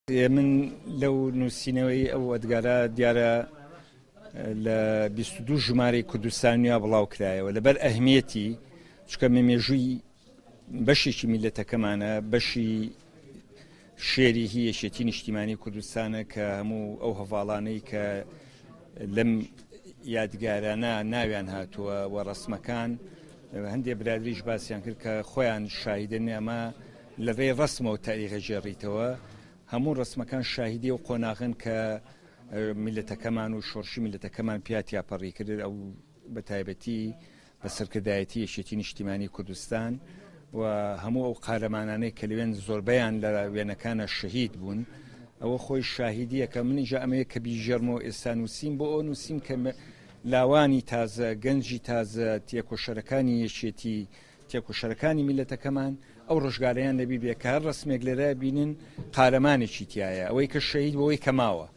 من لەو نووسینەوەی ئەو ئەدگارە دیارە لە 22 ژمارەی کوردستانیا بڵاو کرایەوە لەبەر ئەهمیەتی چکە مێژووی بەشێکی میلەتەکەمانە بەشی شێری هیەشێتی نیشتیمانی کوردستانە کە هەموو ئەو هەڤاڵانەی کە لەم یادگارانە ناویان هاتووە و ڕەسمەکان هەندێک برادریش باسییان کرد کە خۆیان شاهیدن ئەمە لەڕێ ڕەسمەوە تاریخە ژێڕیتەوە هەموو ڕسمەکان شاهیدی و قۆناغن کە میلەتەکەمان و شۆڕشی میلەتەکەمان پیاتی پەڕی کرد ئەو بە تایبەتی بە سەرکردایەتی یەکێتی نیشتیمانی کوردستان و هەموو ئەو قارەمانانەی کە لەوێن زۆربەیان لە وێنەکانە شەهید بوون ئەوە خۆی شاهیدیەکە منیژە ئەمەیە کە بیژەرمەوە ئێستا نووسیم بۆ ئەو نووسیم کە لاوانی تازە گەنجی تازە تێکۆشەرەکانی یەکێتی تێکۆشەرەکانی میلەتەکەمان ئەو ڕۆژگارەیان لەبی بێ کە هەر ڕسمێک لێرە بینن قارەمانێکی تایە ئەوەی کە شەهید بۆەوەی کەماوە